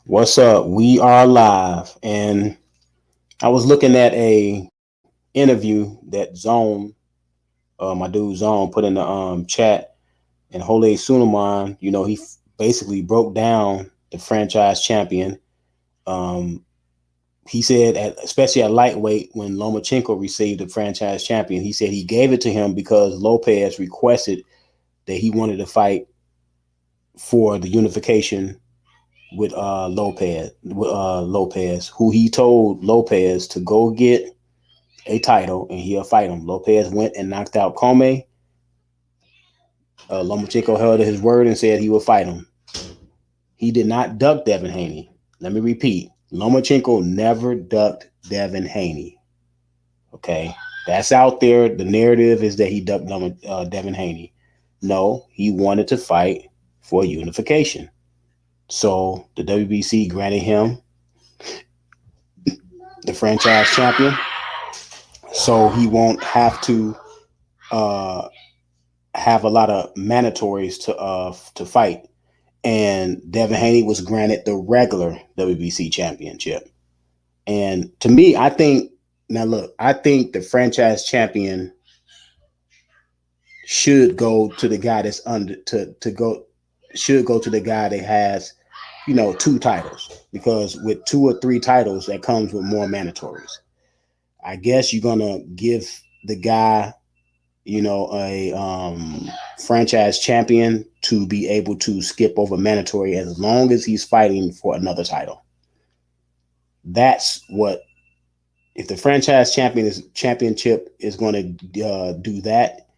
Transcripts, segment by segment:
What's up? We are live, and I was looking at a interview that Zone, my dude Zone, put in the chat, and Hole Suleiman. He basically broke down the franchise champion. Um, he said, especially at lightweight, when Lomachenko received the franchise champion, he said he gave it to him because Lopez requested that he wanted to fight for the unification with Lopez, who he told Lopez to go get a title and he'll fight him. Lopez went and knocked out Comey. Lomachenko held to his word and said he would fight him. He did not duck Devin Haney. Let me repeat. Lomachenko never ducked Devin Haney. Okay, that's out there. The narrative is that he ducked Devin Haney. No, he wanted to fight for unification. So the WBC granted him the franchise champion, so he won't have to uh, have a lot of mandatories to fight. And Devin Haney was granted the regular WBC championship. And to me, I think the franchise champion should go to the guy that's under to go should go to the guy that has two titles, because with two or three titles that comes with more mandatories. I guess you're gonna give the guy a franchise champion to be able to skip over mandatory as long as he's fighting for another title. That's what, if the franchise championship is going to do that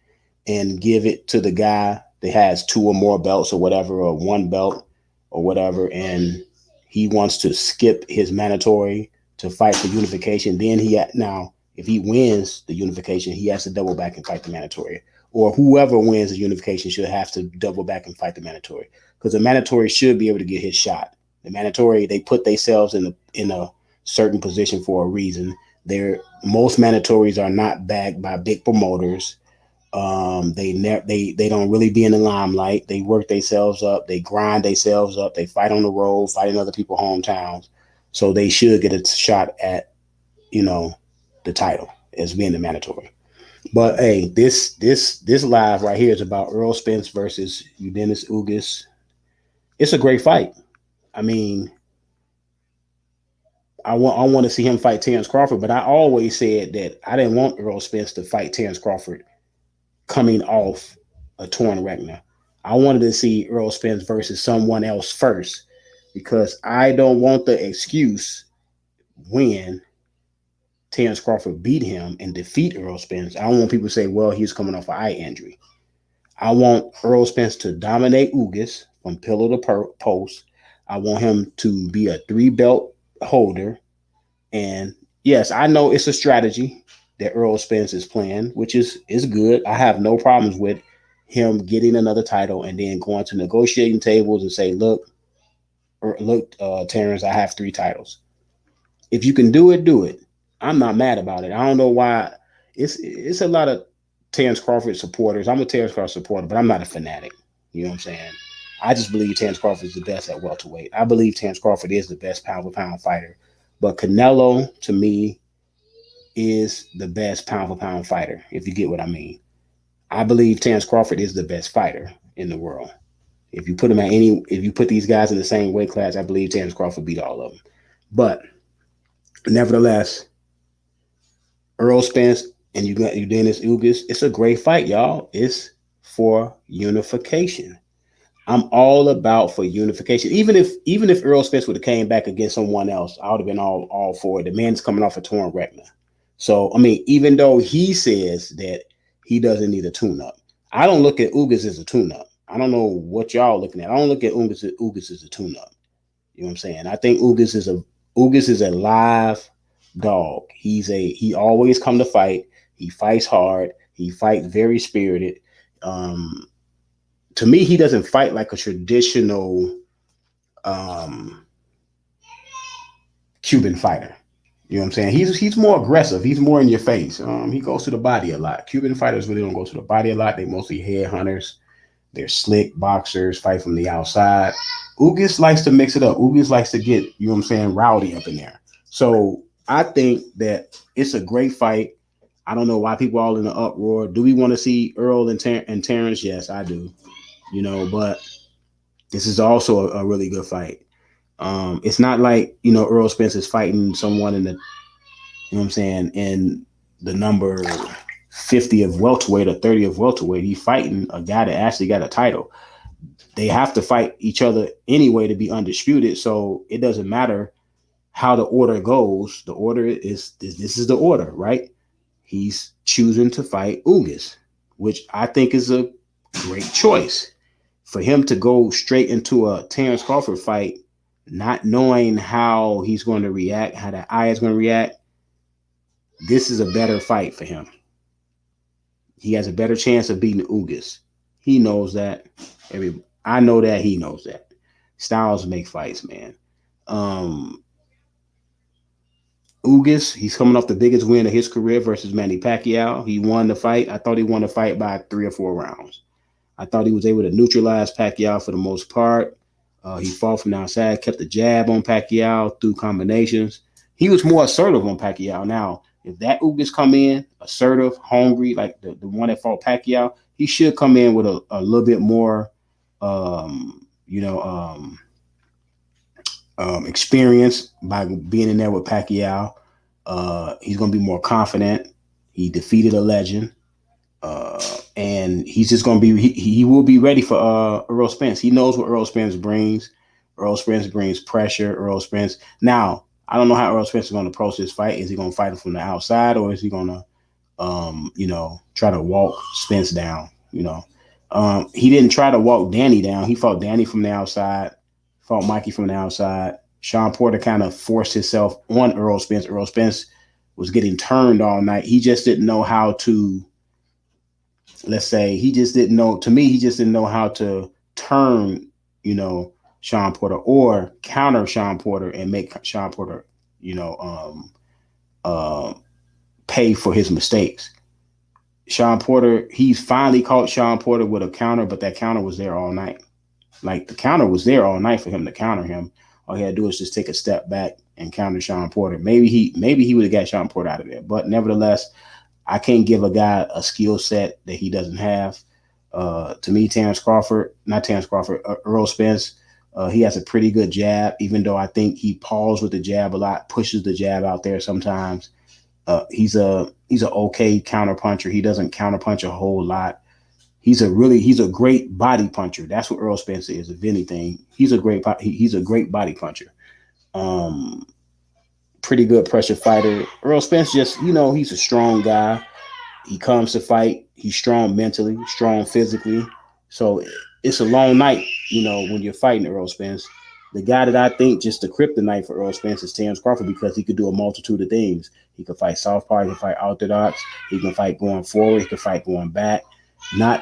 and give it to the guy that has two or more belts or whatever, or one belt or whatever, and he wants to skip his mandatory to fight for unification, then now if he wins the unification, he has to double back and fight the mandatory. Or whoever wins the unification should have to double back and fight the mandatory, because the mandatory should be able to get his shot. The mandatory, they put themselves in a certain position for a reason. Most mandatories are not backed by big promoters. They don't really be in the limelight. They work themselves up. They grind themselves up. They fight on the road, fight in other people's hometowns. So they should get a shot at the title as being the mandatory. But hey, this live right here is about Errol Spence versus Yordenis Ugas. It's a great fight. I mean, I want to see him fight Terrence Crawford, but I always said that I didn't want Errol Spence to fight Terrence Crawford coming off a torn retina. I wanted to see Errol Spence versus someone else first, because I don't want the excuse when Terrence Crawford beat him and defeat Errol Spence. I don't want people to say, well, he's coming off an eye injury. I want Errol Spence to dominate Ugas from pillar to post. I want him to be a three belt holder. And yes, I know it's a strategy that Errol Spence is playing, which is good. I have no problems with him getting another title and then going to negotiating tables and say, Terrence, I have three titles. If you can do it, do it. I'm not mad about it. I don't know why. It's a lot of Terrence Crawford supporters. I'm a Terrence Crawford supporter, but I'm not a fanatic. You know what I'm saying? I just believe Terrence Crawford is the best at welterweight. I believe Terrence Crawford is the best pound for pound fighter. But Canelo, to me, is the best pound for pound fighter, if you get what I mean. I believe Terrence Crawford is the best fighter in the world. If you put these guys in the same weight class, I believe Terrence Crawford beat all of them. But nevertheless, Earl Spence and you got Yordenis Ugas. It's a great fight, y'all. It's for unification. I'm all about for unification. Even if Earl Spence would have came back against someone else, I would have been all for it. The man's coming off a torn retina. So I mean, even though he says that he doesn't need a tune-up, I don't look at Ugas as a tune-up. I don't know what y'all looking at. I don't look at Ugas as a tune-up. You know what I'm saying? I think Ugas is a live dog. He always come to fight. He fights hard. He fights very spirited. Um, to me, he doesn't fight like a traditional um, Cuban fighter. You know what I'm saying? He's more aggressive. He's more in your face. He goes to the body a lot. Cuban fighters really don't go to the body a lot. They mostly head hunters. They're slick boxers, fight from the outside. Ugas likes to mix it up. Ugas likes to get, you know what I'm saying, rowdy up in there. So I think that it's a great fight. I don't know why people are all in the uproar. Do we want to see Earl and Terrence? Yes, I do. You know, but this is also a really good fight. It's not like, you know, Errol Spence is fighting someone in the, you know what I'm saying, in the number 50 of welterweight or 30 of welterweight. He's fighting a guy that actually got a title. They have to fight each other anyway to be undisputed. So it doesn't matter how the order goes. The order is this is the order, right? He's choosing to fight Ugas, which I think is a great choice. For him to go straight into a Terrence Crawford fight, not knowing how he's going to react, how that eye is going to react, this is a better fight for him. He has a better chance of beating Ugas. He knows that. I know that he knows that. Styles make fights, man. Ugas, he's coming off the biggest win of his career versus Manny Pacquiao. He won the fight. I thought he won the fight by 3 or 4 rounds. I thought he was able to neutralize Pacquiao for the most part. He fought from the outside, kept the jab on Pacquiao through combinations. He was more assertive on Pacquiao. Now, if that Ugas come in assertive, hungry, like the one that fought Pacquiao, he should come in with a little bit more, you know, experience by being in there with Pacquiao. He's going to be more confident. He defeated a legend. And he's just going to be, he will be ready for Errol Spence. He knows what Errol Spence brings. Errol Spence brings pressure. Errol Spence. Now, I don't know how Errol Spence is going to approach this fight. Is he going to fight him from the outside, or is he going to, you know, try to walk Spence down? You know, he didn't try to walk Danny down. He fought Danny from the outside, fought Mikey from the outside. Sean Porter kind of forced himself on Errol Spence. Errol Spence was getting turned all night. He just didn't know how to, let's say, he just didn't know, to me, he just didn't know how to turn, you know, Sean Porter or counter Sean Porter and make Sean Porter, you know, pay for his mistakes. Sean Porter, he's finally caught Sean Porter with a counter, but that counter was there all night. Like, the counter was there all night for him to counter him. All he had to do is just take a step back and counter Sean Porter. Maybe he would have got Sean Porter out of there. But nevertheless, I can't give a guy a skill set that he doesn't have. To me, Errol Spence, he has a pretty good jab, even though I think he paused with the jab a lot, pushes the jab out there sometimes. He's a okay counter puncher. He doesn't counter punch a whole lot. He's a great body puncher. That's what Errol Spence is. If anything, he's a great body puncher. Pretty good pressure fighter. Errol Spence, just, you know, he's a strong guy. He comes to fight. He's strong mentally, strong physically. So it's a long night, you know, when you're fighting Errol Spence. The guy that I think just the kryptonite for Errol Spence is Terrence Crawford, because he could do a multitude of things. He could fight southpaw, he can fight orthodox, he can fight going forward, he can fight going back.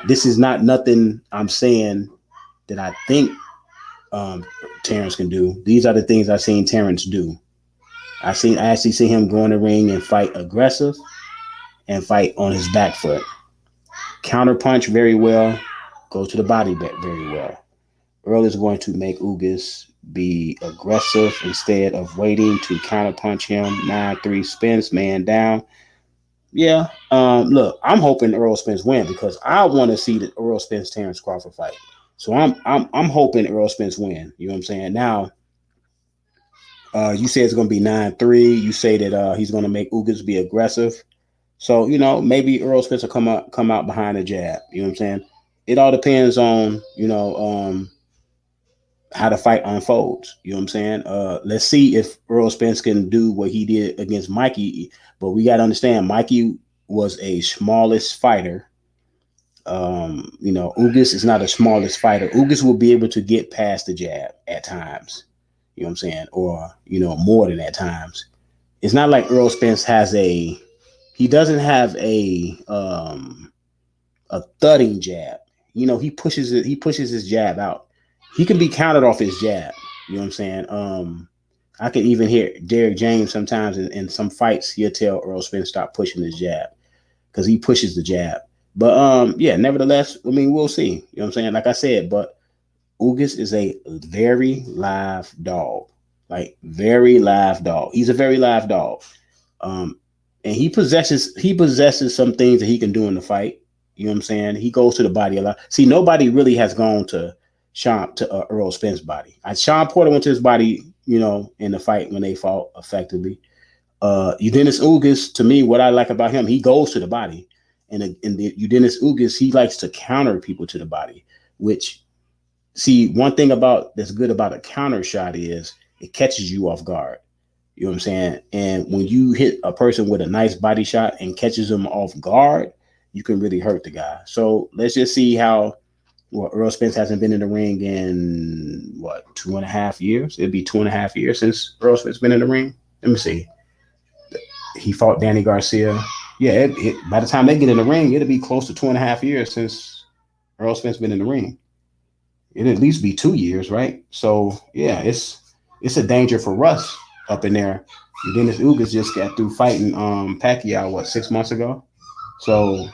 This is not nothing I'm saying that I think Terrence can do. These are the things I've seen Terrence do. I actually see him go in the ring and fight aggressive and fight on his back foot. Counter punch very well, go to the body very well. Earl is going to make Ugas be aggressive instead of waiting to counter punch him. 9-3 Spence, man down. Yeah. Look, I'm hoping Errol Spence win, because I want to see the Errol Spence Terrence Crawford fight. So I'm hoping Errol Spence win. You know what I'm saying? Now, you say it's going to be 9-3. You say that he's going to make Ugas be aggressive. So, you know, maybe Errol Spence will come out behind the jab. You know what I'm saying? It all depends on, you know, how the fight unfolds. You know what I'm saying? Let's see if Errol Spence can do what he did against Mikey. But we got to understand, Mikey was a smallest fighter. You know, Ugas is not a smallest fighter. Ugas will be able to get past the jab at times. You know what I'm saying? Or, you know, more than at times. It's not like Errol Spence he doesn't have a thudding jab. You know, he pushes his jab out. He can be countered off his jab. You know what I'm saying? I can even hear Derek James sometimes in some fights, he'll tell Errol Spence stop pushing his jab, because he pushes the jab. But yeah, nevertheless, I mean, we'll see. You know what I'm saying? Like I said, but Ugas is a very live dog. Like very live dog. He's a very live dog. Um, and he possesses some things that he can do in the fight. You know what I'm saying? He goes to the body a lot. See, nobody really has gone to Errol Spence body. Sean Porter went to his body, in the fight when they fought effectively. Yordenis Ugas, to me, what I like about him, he goes to the body, and the Yordenis Ugas, he likes to counter people to the body. Which, see, one thing about that's good about a counter shot is it catches you off guard. You know what I'm saying? And when you hit a person with a nice body shot and catches them off guard, you can really hurt the guy. So let's just see how. Well, Errol Spence hasn't been in the ring in what, 2.5 years? It'd be 2.5 years since Errol Spence been in the ring. Let me see. He fought Danny Garcia. Yeah, by the time they get in the ring, it'll be close to 2.5 years since Errol Spence been in the ring. It'll at least be 2 years, right? So yeah, it's a danger for Russ up in there. Dennis Ugas just got through fighting Pacquiao 6 months ago. So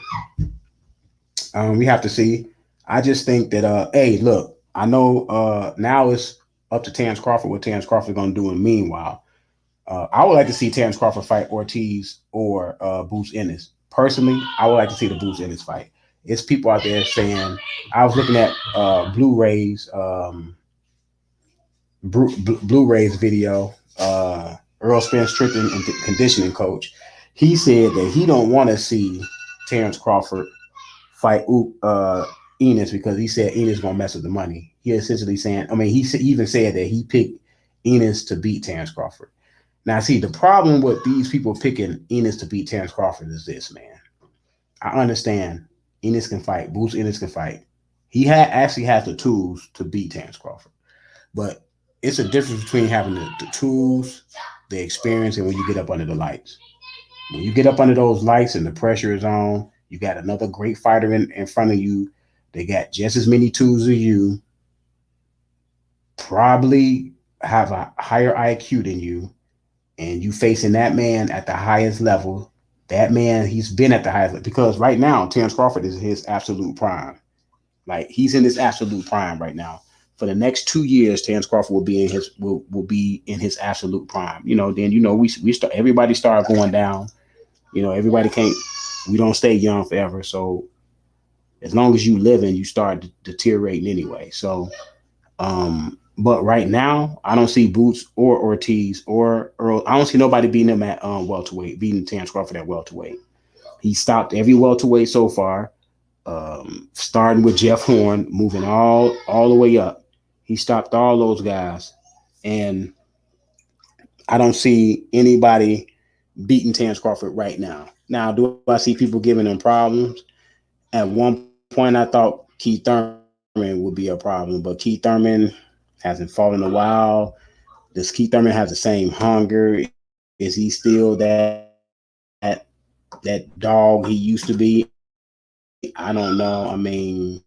we have to see. I just think that hey, look, I know now it's up to Terrence Crawford what Terrence Crawford gonna do. And meanwhile, I would like to see Terrence Crawford fight Ortiz or Boots Ennis. Personally, I would like to see the Boots Ennis fight. It's people out there saying, I was looking at Blu-rays, Blu-rays video. Earl Spence, strength and conditioning coach. He said that he don't want to see Terrence Crawford fight Enos because he said Enos gonna mess with the money. He essentially saying, I mean, he even said that he picked Enos to beat Terrence Crawford. Now, see, the problem with these people picking Enos to beat Terrence Crawford is this, man. I understand Enos can fight. Boots Enos can fight. He actually has the tools to beat Terrence Crawford. But it's a difference between having the tools, the experience, and when you get up under the lights. When you get up under those lights and the pressure is on, you got another great fighter in front of you. They got just as many tools as you, probably have a higher IQ than you, and you facing that man at the highest level. That man, he's been at the highest level because right now, Terrence Crawford is his absolute prime. Like he's in his absolute prime right now. For the next 2 years, Terrence Crawford will be in his absolute prime. Then we start everybody start going down. Everybody can't. We don't stay young forever. So as long as you living, you start deteriorating anyway. So but right now, I don't see Boots or Ortiz or Earl. I don't see nobody beating him at welterweight, beating Terrence Crawford at welterweight. He stopped every welterweight so far, starting with Jeff Horn, moving all the way up. He stopped all those guys, and I don't see anybody beating Terrence Crawford right now. Now, do I see people giving him problems? At one point, I thought Keith Thurman would be a problem, but Keith Thurman hasn't fought in a while. Does Keith Thurman have the same hunger? Is he still that dog he used to be? I don't know. I mean,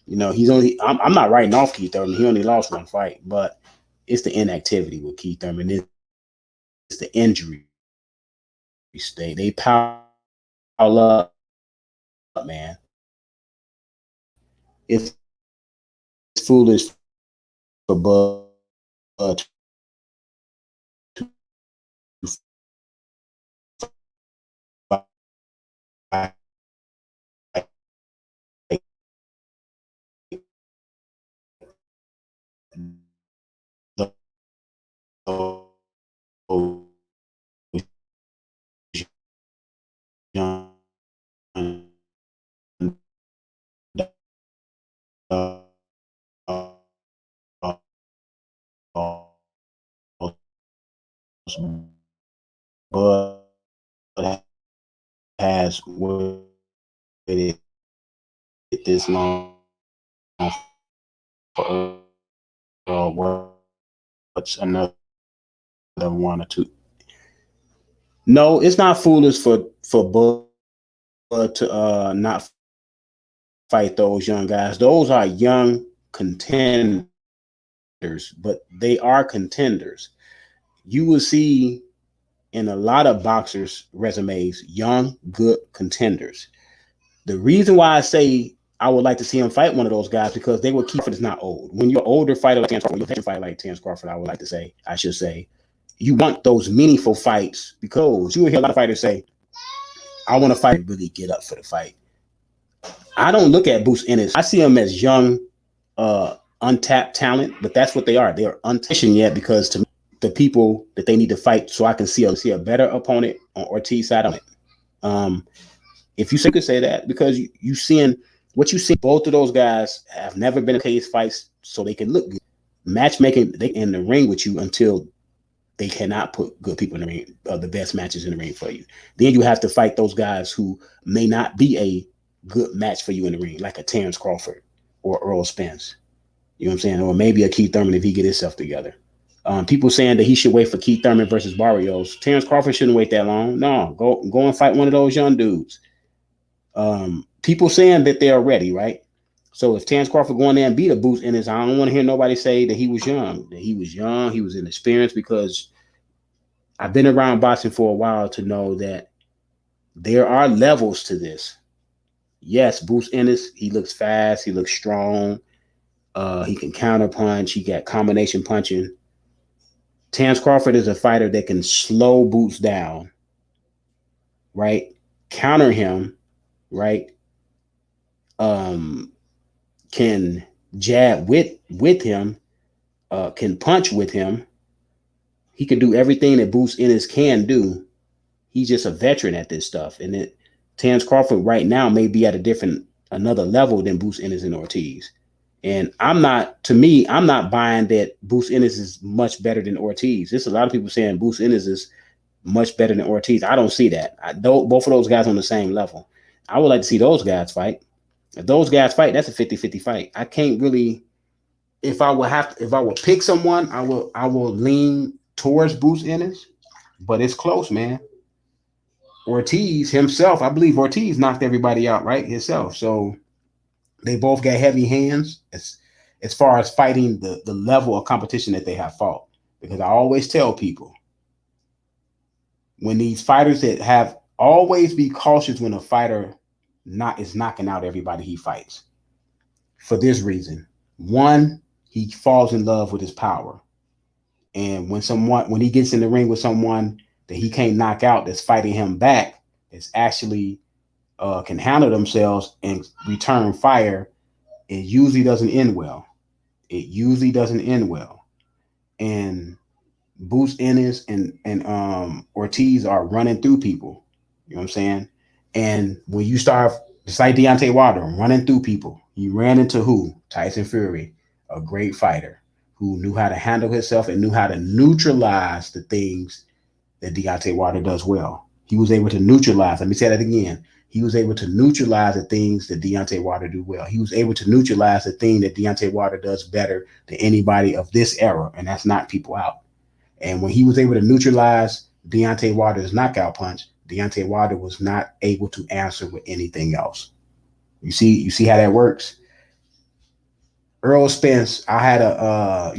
he's only. I'm not writing off Keith Thurman. He only lost one fight, but it's the inactivity with Keith Thurman. It's the injury state. They pile up, man. It's foolish for Bud to fight those young Bud has waited this long for what's another one or two. No, it's not foolish for Bud to not fight those young guys. Those are young contenders, but they are contenders. You will see in a lot of boxers' resumes, young, good contenders. The reason why I say I would like to see him fight one of those guys because they would keep it. It's not old. When you're an older fighter like Terence Crawford, when you're a fighter like Terence Crawford, I would like to say, I should say, you want those meaningful fights because you will hear a lot of fighters say, I want to fight and really get up for the fight. I don't look at Boots Ennis. I see him as young, untapped talent, but that's what they are. They are untapped yet because to me, the people that they need to fight so I can see a better opponent on Ortiz side of it. If you could say that because you seeing what you see, both of those guys have never been in cage fights, so they can look good. Matchmaking, they in the ring with you until they cannot put good people in the ring, the best matches in the ring for you. Then you have to fight those guys who may not be a good match for you in the ring, like a Terence Crawford or Errol Spence. You know what I'm saying? Or maybe a Keith Thurman if he get himself together. People saying that he should wait for Keith Thurman versus Barrios. Terence Crawford shouldn't wait that long. No, go and fight one of those young dudes. People saying that they're ready, right? So if Terence Crawford going there and beat a Boots Ennis, I don't want to hear nobody say that he was young. That he was young, he was inexperienced, because I've been around boxing for a while to know that there are levels to this. Yes, Boots Ennis, he looks fast, he looks strong, he can counter punch, he got combination punching. Terence Crawford is a fighter that can slow Boots down, right? Counter him, right? Can jab with him, can punch with him. He can do everything that Boots Ennis can do. He's just a veteran at this stuff. And Terence Crawford right now may be at another level than Boots Ennis and Ortiz. And I'm not buying that Boots Ennis is much better than Ortiz. There's a lot of people saying Boots Ennis is much better than Ortiz. I don't see that. Both of those guys on the same level. I would like to see those guys fight. If those guys fight, that's a 50-50 fight. I can't really, if I would pick someone, I will lean towards Boots Ennis, but it's close, man. Ortiz himself, I believe Ortiz knocked everybody out, right? Himself. So they both got heavy hands as far as fighting the level of competition that they have fought. Because I always tell people, when these fighters that have, always be cautious when a fighter is knocking out everybody he fights. For this reason. One, he falls in love with his power. And when he gets in the ring with someone that he can't knock out, that's fighting him back, that's actually can handle themselves and return fire, it usually doesn't end well. It usually doesn't end well. And Boots Ennis and Ortiz are running through people. You know what I'm saying? And when you start, just like Deontay Wilder, running through people, he ran into who? Tyson Fury, a great fighter who knew how to handle himself and knew how to neutralize the things that Deontay Wilder does well. He was able to neutralize. Let me say that again. He was able to neutralize the things that Deontay Wilder do well. He was able to neutralize the thing that Deontay Wilder does better than anybody of this era, and that's knock people out. And when he was able to neutralize Deontay Wilder's knockout punch, Deontay Wilder was not able to answer with anything else. You see how that works? Errol Spence, I had a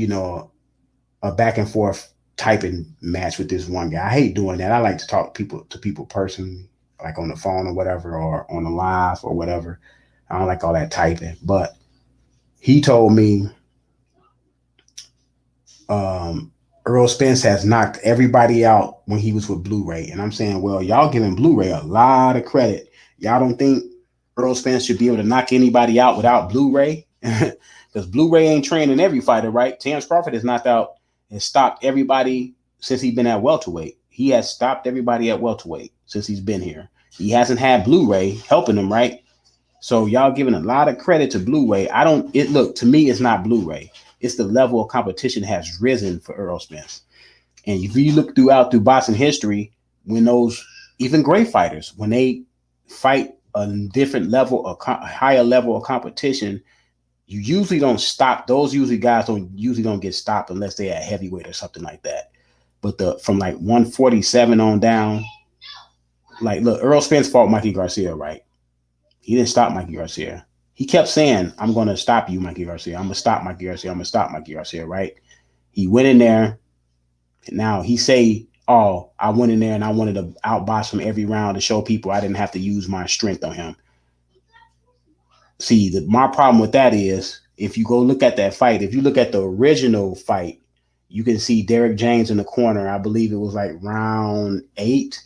back and forth typing match with this one guy. I hate doing that. I like to talk to people personally, like on the phone or whatever, or on the live or whatever. I don't like all that typing. But he told me Errol Spence has knocked everybody out when he was with Blu-ray. And I'm saying, well, y'all giving Blu-ray a lot of credit. Y'all don't think Errol Spence should be able to knock anybody out without Blu-ray? Because Blu-ray ain't training every fighter, right? Terence Crawford has knocked out and stopped everybody since he's been at welterweight. He has stopped everybody at welterweight since he's been here. He hasn't had Blu-ray helping him, right? So y'all giving a lot of credit to Blu-ray. Look, to me, it's not Blu-ray. It's the level of competition has risen for Errol Spence. And if you look through boxing history, when those, even great fighters, when they fight a different level, a higher level of competition, you usually don't stop. Those guys don't get stopped unless they're at heavyweight or something like that. But from like 147 on down, like, look, Errol Spence fought Mikey Garcia, right? He didn't stop Mikey Garcia. He kept saying, I'm going to stop you, Mikey Garcia. I'm going to stop Mikey Garcia. I'm going to stop Mikey Garcia, right? He went in there. And now he say, oh, I went in there and I wanted to outbox him every round to show people I didn't have to use my strength on him. See, my problem with that is if you go look at that fight, if you look at the original fight, you can see Derrick James in the corner. I believe it was like round 8.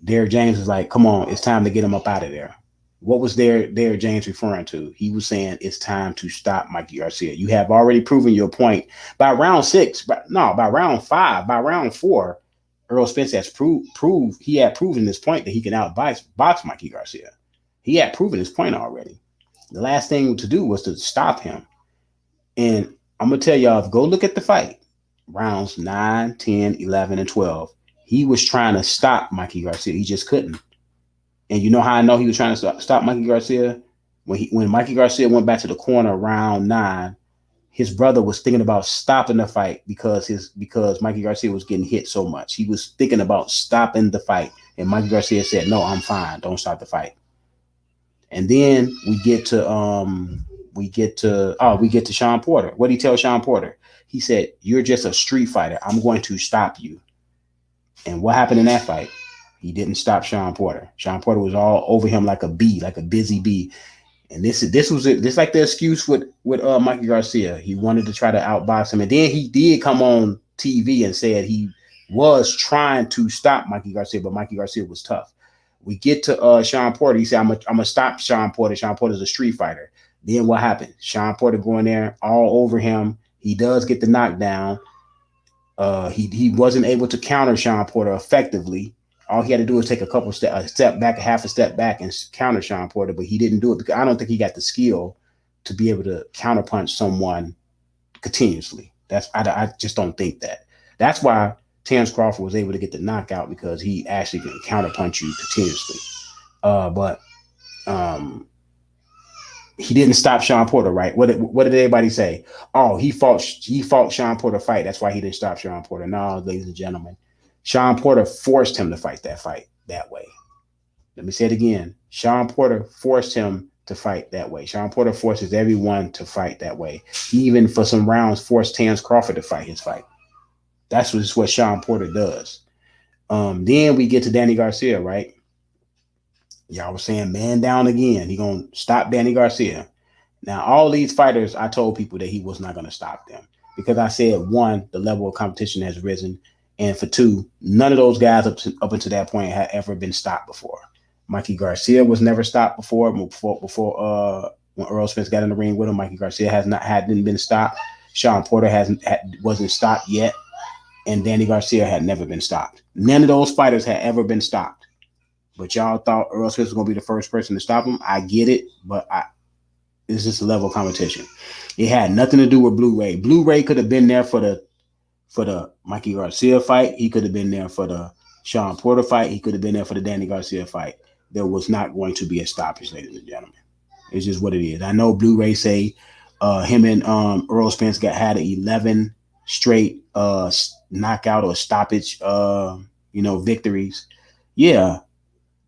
Derrick James was like, come on, it's time to get him up out of there. What was Derrick James referring to? He was saying it's time to stop Mikey Garcia. You have already proven your point. By round 6, by round 5, by round 4, Errol Spence has proved he had proven this point that he can box Mikey Garcia. He had proven his point already. The last thing to do was to stop him. And I'm going to tell y'all, go look at the fight. Rounds 9, 10, 11, and 12. He was trying to stop Mikey Garcia. He just couldn't. And you know how I know he was trying to stop Mikey Garcia? When Mikey Garcia went back to the corner round 9, his brother was thinking about stopping the fight because Mikey Garcia was getting hit so much. He was thinking about stopping the fight. And Mikey Garcia said, no, I'm fine. Don't stop the fight. And then we get to Sean Porter. What did he tell Sean Porter? He said, you're just a street fighter. I'm going to stop you. And what happened in that fight? He didn't stop Sean Porter. Sean Porter was all over him like a bee, like a busy bee. And this was it. This like the excuse with Mikey Garcia. He wanted to try to outbox him. And then he did come on TV and said he was trying to stop Mikey Garcia, but Mikey Garcia was tough. We get to Sean Porter. He said, I'm gonna stop Sean Porter. Sean Porter's a street fighter. Then what happened? Sean Porter going there all over him. He does get the knockdown. He wasn't able to counter Sean Porter effectively. All he had to do was take a step back, half a step back, and counter Sean Porter, but he didn't do it because I don't think he got the skill to be able to counterpunch someone continuously. I just don't think that. That's why Terence Crawford was able to get the knockout because he actually can counterpunch you continuously. But he didn't stop Sean Porter, right? What did everybody say? Oh, he fought Sean Porter fight. That's why he didn't stop Sean Porter. No, ladies and gentlemen, Sean Porter forced him to fight that way. Let me say it again. Sean Porter forced him to fight that way. Sean Porter forces everyone to fight that way. He even for some rounds forced Terence Crawford to fight his fight. That's what Sean Porter does. Then we get to Danny Garcia, right? Y'all was saying man down again. He gonna stop Danny Garcia. Now, all these fighters, I told people that he was not gonna stop them because I said, 1, the level of competition has risen, and for 2, none of those guys up until that point had ever been stopped before. Mikey Garcia was never stopped before when Errol Spence got in the ring with him. Mikey Garcia hadn't been stopped. Sean Porter wasn't stopped yet. And Danny Garcia had never been stopped. None of those fighters had ever been stopped. But y'all thought Errol Spence was going to be the first person to stop him. I get it, but it's just a level of competition. It had nothing to do with Blue Ray. Blue Ray could have been there for the Mikey Garcia fight. He could have been there for the Sean Porter fight. He could have been there for the Danny Garcia fight. There was not going to be a stoppage, ladies and gentlemen. It's just what it is. I know Blue Ray say him and Errol Spence had 11 straight knockout or stoppage victories. Yeah,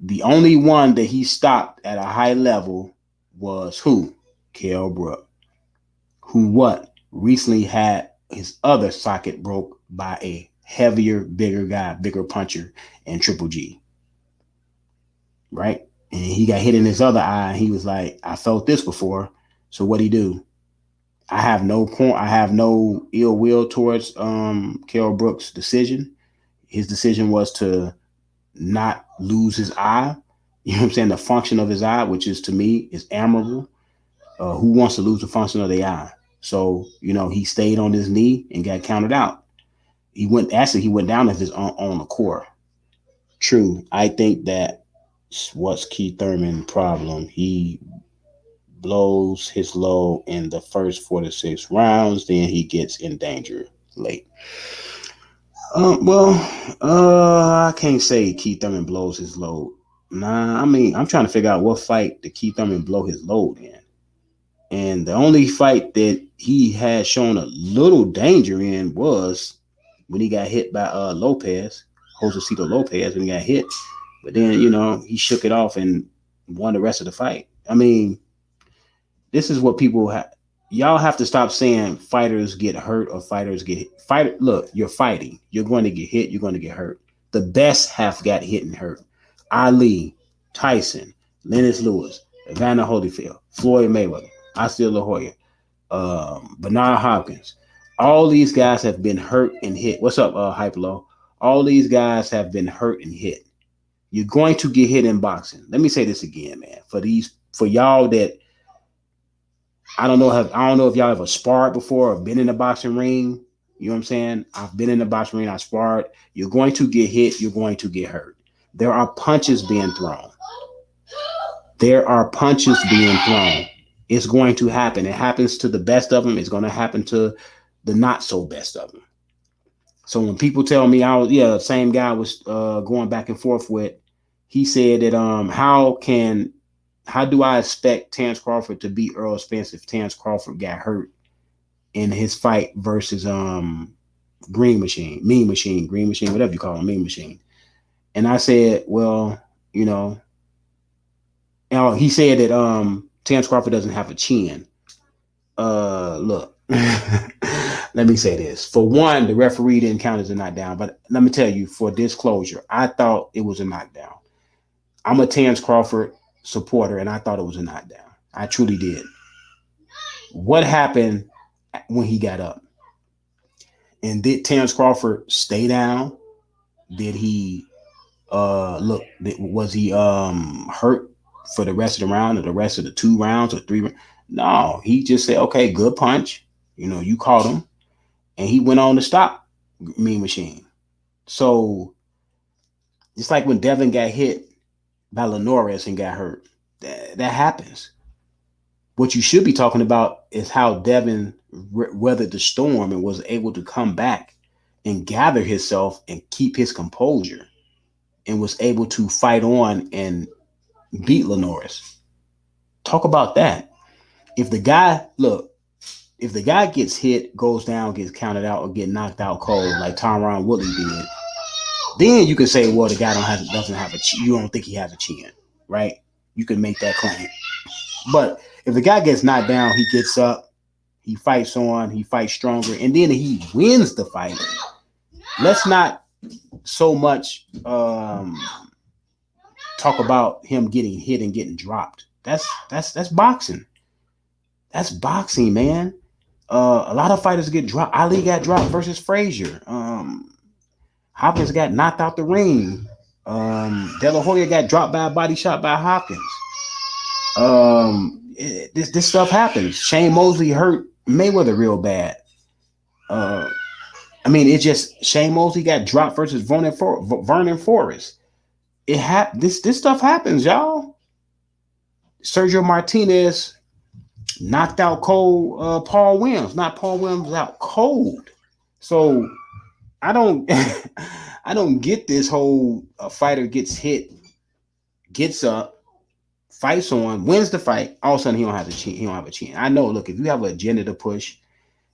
the only one that he stopped at a high level was who? Kell Brook, who recently had his other socket broke by a heavier, bigger guy, bigger puncher, and Triple G. Right? And he got hit in his other eye. And he was like, I felt this before. So what'd he do? I have no ill will towards Kell Brook's decision. His decision was to not lose his eye. You know what I'm saying? The function of his eye, which is to me is admirable. Who wants to lose the function of the eye? So, he stayed on his knee and got counted out. He went down as his own accord. True. I think that what's Keith Thurman's problem. He blows his load in the first 4 to 6 rounds, then he gets in danger late. I can't say Keith Thurman blows his load. Nah, I mean, I'm trying to figure out what fight did Keith Thurman blow his load in. And the only fight that he had shown a little danger in was when he got hit by Josecito Lopez, when he got hit. But then, he shook it off and won the rest of the fight. I mean, this is what people y'all have to stop saying fighters get hurt or fighters get hit. Fighter, look, you're fighting. You're going to get hit. You're going to get hurt. The best have got hit and hurt. Ali, Tyson, Lennox Lewis, Evander Holyfield, Floyd Mayweather, Oscar La Hoya, Bernard Hopkins. All these guys have been hurt and hit. What's up, Hyperlow? All these guys have been hurt and hit. You're going to get hit in boxing. Let me say this again, man. For y'all that I don't know if y'all ever sparred before or been in a boxing ring. You know what I'm saying? I've been in the boxing ring. I sparred. You're going to get hit. You're going to get hurt. There are punches being thrown. There are punches being thrown. It's going to happen. It happens to the best of them. It's going to happen to the not so best of them. So when people tell me the same guy was going back and forth with, he said that how do I expect Terence Crawford to beat Errol Spence if Terence Crawford got hurt in his fight versus Mean Machine, whatever you call him, Mean Machine? And I said, well, he said that Terence Crawford doesn't have a chin. Look, let me say this. For one, the referee didn't count as a knockdown, but let me tell you, for disclosure, I thought it was a knockdown. I'm a Terence Crawford supporter, and I thought it was a knockdown. I truly did. What happened when he got up? And did Terence Crawford stay down? Did he was he hurt for the rest of the round or the rest of the 2 rounds or 3? No, he just said, okay, good punch. You caught him. And he went on to stop Mean Machine. So it's like when Devin got hit by Linares and got hurt. That happens. What you should be talking about is how Devin weathered the storm and was able to come back and gather himself and keep his composure and was able to fight on and beat Linares. Talk about that. If the guy gets hit, goes down, gets counted out, or get knocked out cold like Tyron Woodley did, then you can say, well, the guy doesn't have a chin. You don't think he has a chin, right? You can make that claim. But if the guy gets knocked down, he gets up, he fights on, he fights stronger, and then he wins the fight. Let's not so much talk about him getting hit and getting dropped. That's boxing. That's boxing, man. A lot of fighters get dropped. Ali got dropped versus Frazier. Hopkins got knocked out the ring. De La Hoya got dropped by a body shot by Hopkins. This stuff happens. Shane Mosley hurt Mayweather real bad. Shane Mosley got dropped versus Vernon Forrest. This stuff happens, y'all. Sergio Martinez knocked out cold Paul Williams. Not Paul Williams out cold. So I don't get this whole fighter gets hit, gets up, fights on, wins the fight. All of a sudden he don't have a chin. I know. Look, if you have an agenda to push,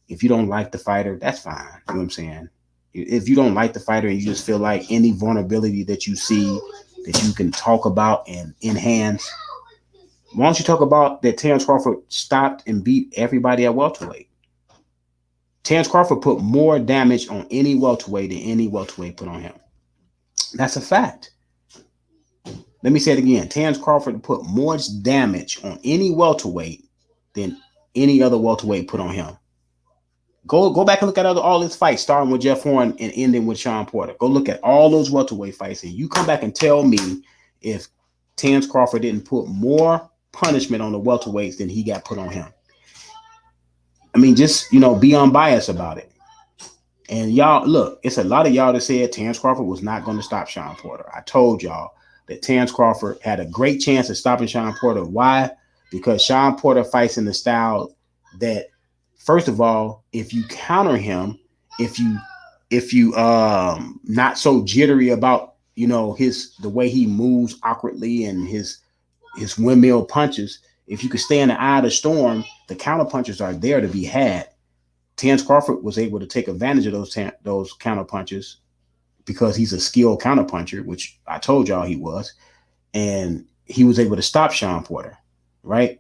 if you don't like the fighter, that's fine. You know what I'm saying? If you don't like the fighter and you just feel like any vulnerability that you see that you can talk about and enhance, why don't you talk about that Terence Crawford stopped and beat everybody at welterweight? Terence Crawford put more damage on any welterweight than any welterweight put on him. That's a fact. Let me say it again. Terence Crawford put more damage on any welterweight than any other welterweight put on him. Go back and look at all his fights, starting with Jeff Horn and ending with Sean Porter. Go look at all those welterweight fights, and you come back and tell me if Terence Crawford didn't put more punishment on the welterweights than he got put on him. I mean, just, be unbiased about it. And y'all, look, it's a lot of y'all that said Terence Crawford was not going to stop Sean Porter. I told y'all that Terence Crawford had a great chance of stopping Sean Porter. Why? Because Sean Porter fights in the style that, first of all, if you counter him, if you not so jittery about, the way he moves awkwardly and his windmill punches, if you could stay in the eye of the storm, the counter punches are there to be had. Terence Crawford was able to take advantage of those counter punches because he's a skilled counter puncher, which I told y'all he was, and he was able to stop Sean Porter, right?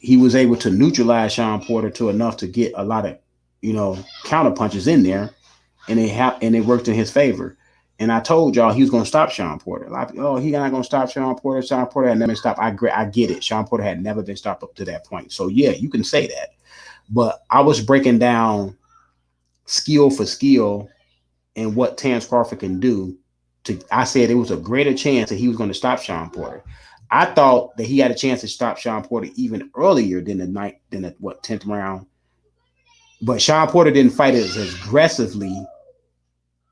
he was able to neutralize Sean Porter to enough to get a lot of, counter punches in there, and it worked in his favor. And I told y'all he was going to stop Sean Porter. A lot of people, oh, he's not going to stop Sean Porter. Sean Porter had never been stopped. I get it. Sean Porter had never been stopped up to that point. So yeah, you can say that. But I was breaking down skill for skill and what Terrence Crawford can do. I said it was a greater chance that he was going to stop Sean Porter. I thought that he had a chance to stop Sean Porter even earlier than the 10th round. But Sean Porter didn't fight as aggressively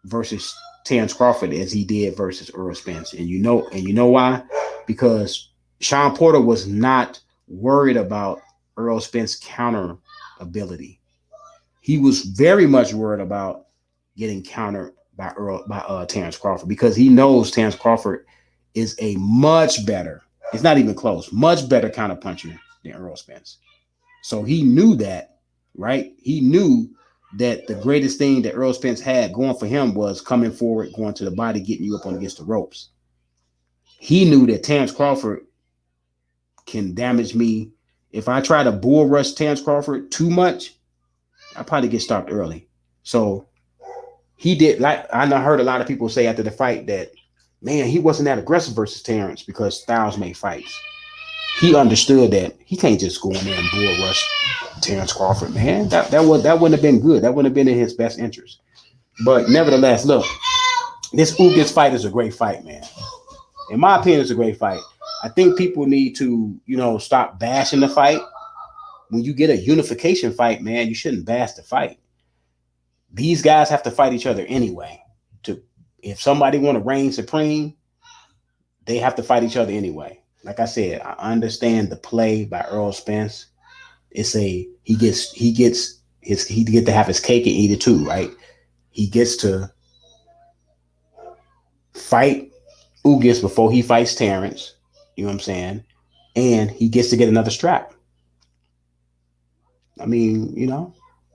versus Terrence Crawford as he did versus Errol Spence. And you know why? Because Sean Porter was not worried about Errol Spence's counter ability. He was very much worried about getting countered by Terrence Crawford, because he knows Terrence Crawford is a much better, it's not even close, much better counter puncher than Errol Spence. So he knew that, right? He knew that the greatest thing that Errol Spence had going for him was coming forward, going to the body, getting you up on against the ropes. He knew that Terrence Crawford can damage me. If I try to bull rush Terrence Crawford too much, I probably get stopped early. So he did, like I heard a lot of people say after the fight that, man, he wasn't that aggressive versus Terrence because styles make fights. He understood that he can't just go in there and bull rush Terrence Crawford, man. That wouldn't have been good. That wouldn't have been in his best interest. But nevertheless, look, this Ugas fight is a great fight, man. In my opinion, it's a great fight. I think people need to, stop bashing the fight. When you get a unification fight, man, you shouldn't bash the fight. These guys have to fight each other anyway. If somebody want to reign supreme, they have to fight each other anyway. Like I said, I understand the play by Errol Spence. It's he gets to have his cake and eat it too, right? He gets to fight Ugas before he fights Terrence. You know what I'm saying? And he gets to get another strap. I mean,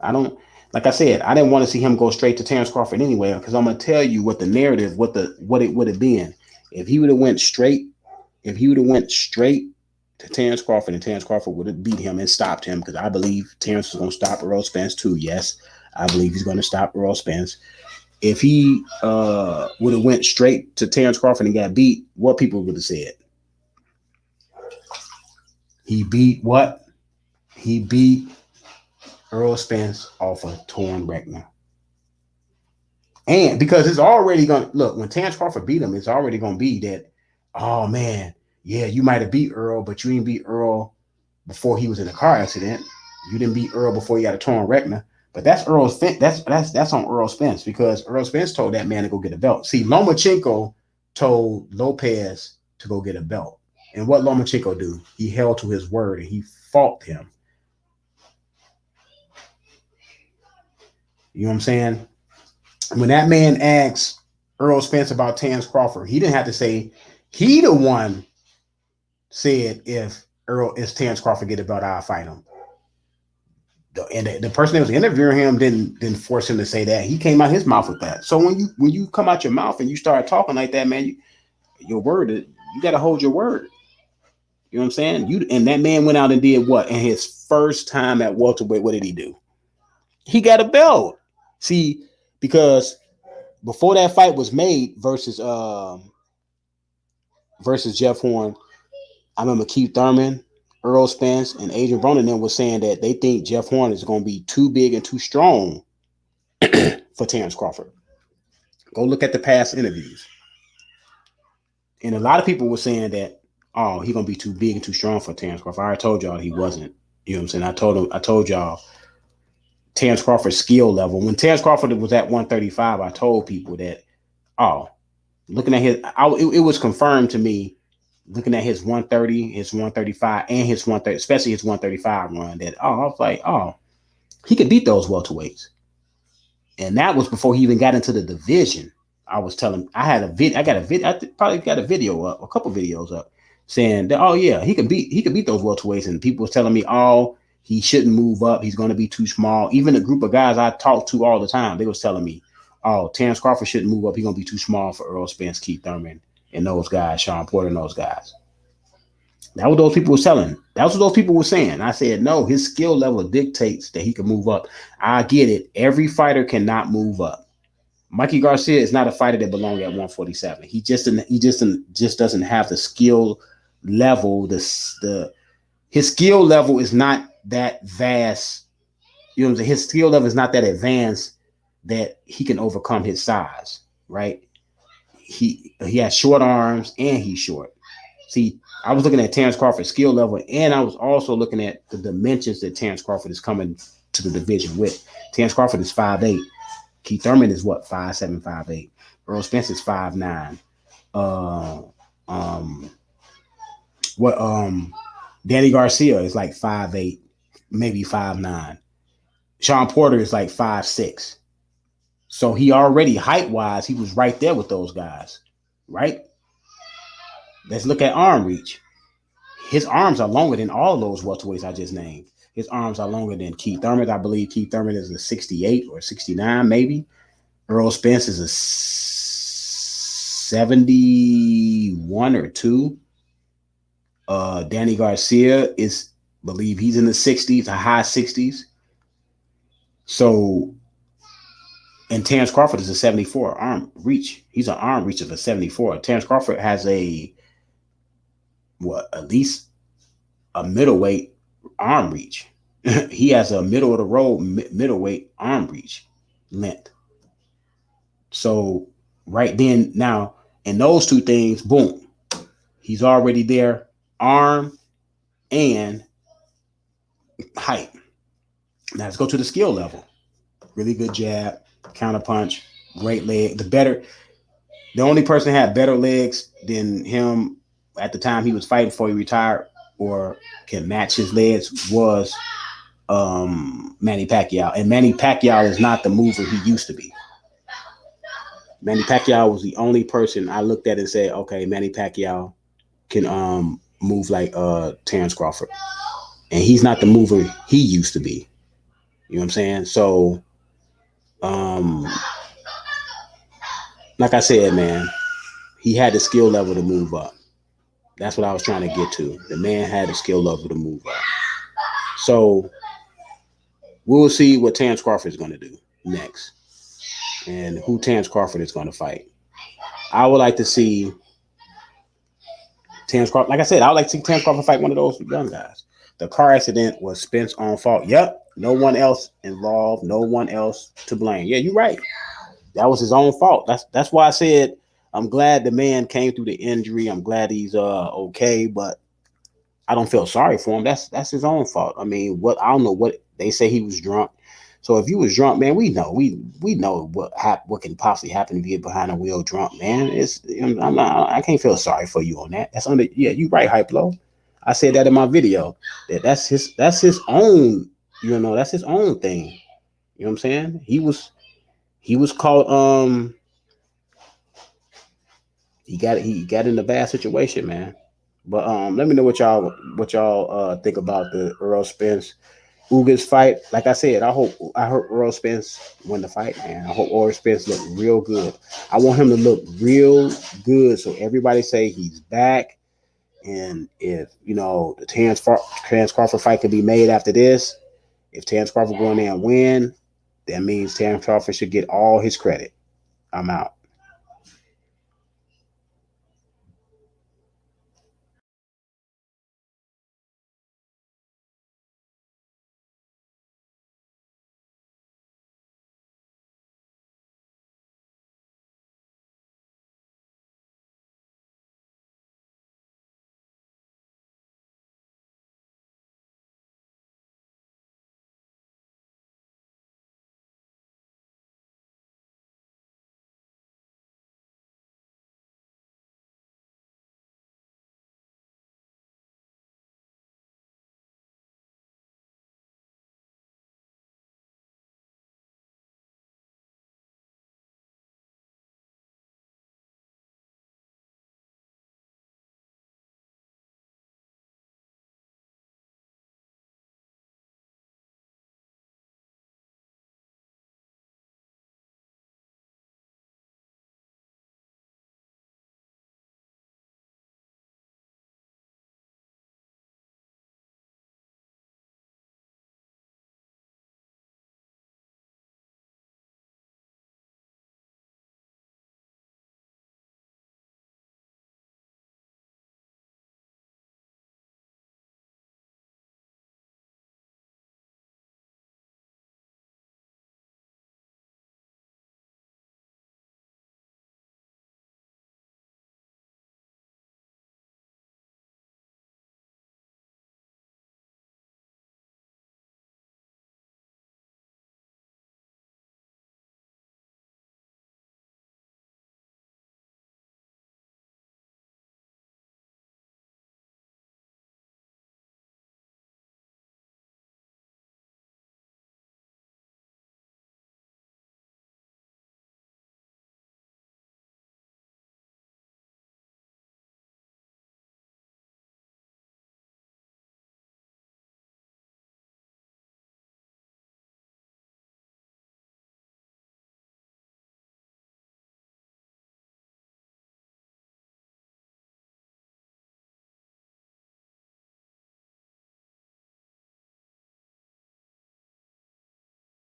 I don't, like I said, I didn't want to see him go straight to Terrence Crawford anyway, because I'm gonna tell you what the narrative, what it would have been if he would have went straight. If he would have went straight to Terrence Crawford, and Terrence Crawford would have beat him and stopped him, because I believe Terrence is going to stop Errol Spence too. Yes, I believe he's going to stop Errol Spence. If he would have went straight to Terrence Crawford and got beat, what people would have said? He beat what? He beat Errol Spence off a torn retina. And because it's already going to, look, when Terrence Crawford beat him, it's already going to be that, oh man, yeah, you might have beat Earl, but you didn't beat Earl before he was in a car accident. You didn't beat Earl before he got a torn retina. But that's Earl's that's on Errol Spence, because Errol Spence told that man to go get a belt. See, Lomachenko told Lopez to go get a belt. And what Lomachenko do? He held to his word and he fought him. You know what I'm saying? When that man asked Errol Spence about Terrence Crawford, he didn't have to say, he the one said, if Terrence Crawford get a belt, I'll fight him. And the person that was interviewing him didn't force him to say that. He came out his mouth with that. So when you come out your mouth and you start talking like that, man, your word, you got to hold your word. You know what I'm saying? And that man went out and did what? In his first time at welterweight, what did he do? He got a belt. See, because before that fight was made versus Jeff Horn, I remember Keith Thurman, Errol Spence, and Adrian Broner was saying that they think Jeff Horn is going to be too big and too strong for Terrence Crawford. Go look at the past interviews. And a lot of people were saying that, oh, he's going to be too big and too strong for Terrence Crawford. I already told y'all he wasn't. You know what I'm saying? I told y'all Terrence Crawford's skill level. When Terrence Crawford was at 135, I told people that, oh, looking at it was confirmed to me, looking at his 130, his 135, and his 130, especially his 135 run, that, I was like, he could beat those welterweights. And that was before he even got into the division. I was telling, I probably got a video up, a couple videos up, saying that, oh yeah, he could beat those welterweights. And people was telling me, oh, he shouldn't move up. He's going to be too small. Even a group of guys I talk to all the time, they was telling me, oh, Terrence Crawford shouldn't move up. He's going to be too small for Errol Spence, Keith Thurman, and those guys, Sean Porter and those guys. That what those people were selling. That's what those people were saying. I said, no, his skill level dictates that he can move up. I get it. Every fighter cannot move up. Mikey Garcia is not a fighter that belongs at 147. He just doesn't have the skill level. The his skill level is not that vast. You know what I'm saying? His skill level is not that advanced that he can overcome his size, right? He has short arms and he's short. See, I was looking at Terrence Crawford's skill level, and I was also looking at the dimensions that Terrence Crawford is coming to the division with. Terrence Crawford is 5'8". Keith Thurman is what, 5'7", 5'8". Errol Spence is 5'9". Uh, um, what Danny Garcia is like 5'8", maybe 5'9". Sean Porter is like 5'6". So he already height wise, he was right there with those guys, right? Let's look at arm reach. His arms are longer than all those welterweights I just named. His arms are longer than Keith Thurman. I believe Keith Thurman is a 68 or 69, maybe. Earl Spence is a 71 or 2. Danny Garcia is, believe he's in the 60s, a high 60s. So, and Terrence Crawford is a 74 arm reach. He's an arm reach of a 74. Terrence Crawford has at least a middleweight arm reach. He has a middle of the road middleweight arm reach length. So right then, now, in those two things, boom, he's already there, arm and height. Now let's go to the skill level. Really good jab, counter punch, great leg. The only person that had better legs than him at the time he was fighting before he retired, or can match his legs, was Manny Pacquiao. And Manny Pacquiao is not the mover he used to be. Manny Pacquiao was the only person I looked at and said, okay, Manny Pacquiao can move like Terrence Crawford. And he's not the mover he used to be. You know what I'm saying? So, like I said, man, he had the skill level to move up. That's what I was trying to get to. The man had the skill level to move up. So we'll see what Terrence Crawford is going to do next and who Terrence Crawford is going to fight. I would like to see Terrence Crawford. Like I said, I would like to see Terrence Crawford fight one of those young guys. The car accident was Spence's own fault. Yep. No one else involved. No one else to blame. Yeah, you're right. That was his own fault. That's why I said I'm glad the man came through the injury. I'm glad he's okay, but I don't feel sorry for him. That's his own fault. I mean, I don't know what they say, he was drunk. So if you was drunk, man, we know what can possibly happen if you get behind a wheel drunk, man. I can't feel sorry for you on that. Yeah, you right, Hype Low. I said that in my video. That's his own, that's his own thing. You know what I'm saying? He was caught he got in a bad situation, man. But let me know what y'all think about the Errol Spence Ugas fight. Like I said, I hope Errol Spence win the fight, man. I hope Errol Spence look real good. I want him to look real good so everybody say he's back. And if the Terrence Crawford fight could be made after this, if Terrence Crawford go in there and win, that means Terrence Crawford should get all his credit. I'm out.